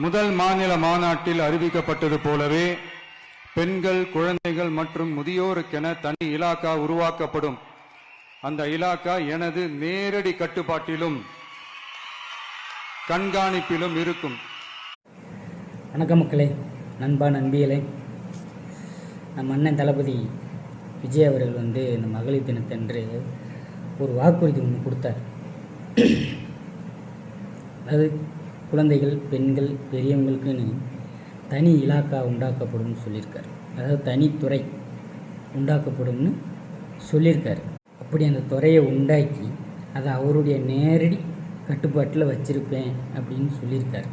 முதல் மாநில மாநாட்டில் அறிவிக்கப்பட்டது போலவே பெண்கள், குழந்தைகள் மற்றும் முதியோருக்கென தனி இலாக்கா உருவாக்கப்படும். அந்த இலாக்கா எனது நேரடி கட்டுப்பாட்டிலும் கண்காணிப்பிலும் இருக்கும். வணக்கம் மக்களே, நண்பா நண்பிகளே. நம்ம அண்ணன் தளபதி விஜய் அவர்கள் இந்த மகளிர் தினத்தன்று ஒரு வாக்குறுதி ஒன்று கொடுத்தார். அதாவது குழந்தைகள், பெண்கள், பெரியவங்களுக்குன்னு தனி இலாக்கா உண்டாக்கப்படும் சொல்லியிருக்கார். அதாவது தனித்துறை உண்டாக்கப்படும்னு சொல்லியிருக்கார். அப்படி அந்த துறையை உண்டாக்கி அதை அவருடைய நேரடி கட்டுப்பாட்டில் வச்சுருப்பேன் அப்படின்னு சொல்லியிருக்கார்.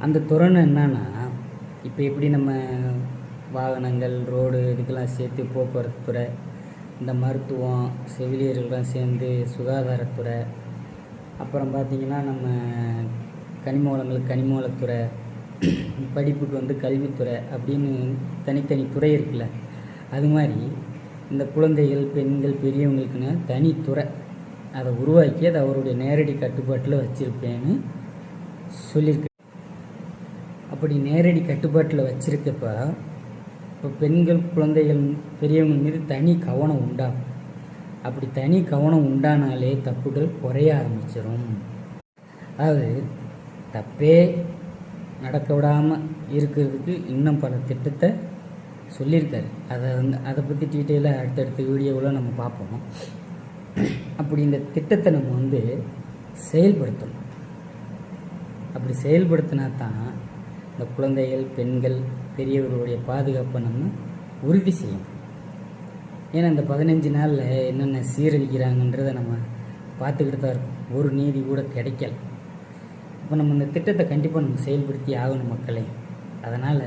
அந்த துறைன்னு என்னன்னா, இப்போ எப்படி நம்ம வாகனங்கள், ரோடு இதுக்கெல்லாம் சேர்த்து போக்குவரத்து துறை, இந்த மருத்துவம், செவிலியர்கள்லாம் சேர்ந்து சுகாதாரத்துறை, அப்புறம் பார்த்திங்கன்னா நம்ம கனிம வளங்களுக்கு கனிம வளத்துறை, படிப்புக்கு கல்வித்துறை அப்படின்னு தனித்தனி துறை இருக்குல்ல, அது மாதிரி இந்த குழந்தைகள், பெண்கள், பெரியவங்களுக்குன்னு தனித்துறை அதை உருவாக்கி அதை அவருடைய நேரடி கட்டுப்பாட்டில் வச்சுருப்பேன்னு சொல்லியிருக்கு. அப்படி நேரடி கட்டுப்பாட்டில் வச்சுருக்கப்ப இப்போ பெண்கள், குழந்தைகள், பெரியவங்க மீது தனி கவனம் உண்டாகும். அப்படி தனி கவனம் உண்டானாலே தப்புகள் குறைய ஆரம்பிச்சிடும். அதாவது தப்பே நடக்க விடாமல் இருக்கிறதுக்கு இன்னும் பல திட்டத்தை சொல்லியிருக்காரு. அதை பற்றி டீட்டெயிலாக அடுத்தடுத்த வீடியோவில் நம்ம பார்ப்போம். அப்படி இந்த திட்டத்தை நம்ம செயல்படுத்தணும். அப்படி செயல்படுத்தினா தான் இந்த குழந்தைகள், பெண்கள், பெரியவர்களுடைய பாதுகாப்பை நம்ம உறுதி செய்யணும். ஏன்னா இந்த 15 நாளில் என்னென்ன சீரழிக்கிறாங்கன்றதை நம்ம பார்த்துக்கிட்டு தான் இருக்கோம். ஒரு நீதி கூட கிடைக்கல. இப்போ நம்ம இந்த திட்டத்தை கண்டிப்பாக நம்ம செயல்படுத்தி ஆகணும் மக்களே. அதனால்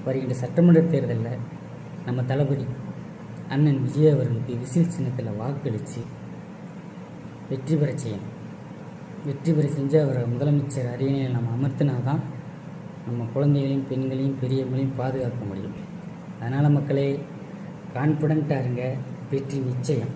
வருகின்ற சட்டமன்ற தேர்தலில் நம்ம தளபதி அண்ணன் விஜய் அவர்களுக்கு விசில் சின்னத்தில் வாக்களித்து வெற்றி பெற செய்யணும். வெற்றி பெற செஞ்சு அவரை முதலமைச்சர் அரியணையில் நம்ம அமர்த்தினா தான் நம்ம குழந்தைகளையும், பெண்களையும், பெரியவங்களையும் பாதுகாக்க முடியும். அதனால் மக்களே, கான்ஃபிடென்ட்டாக இருங்க, வெற்றி நிச்சயம்.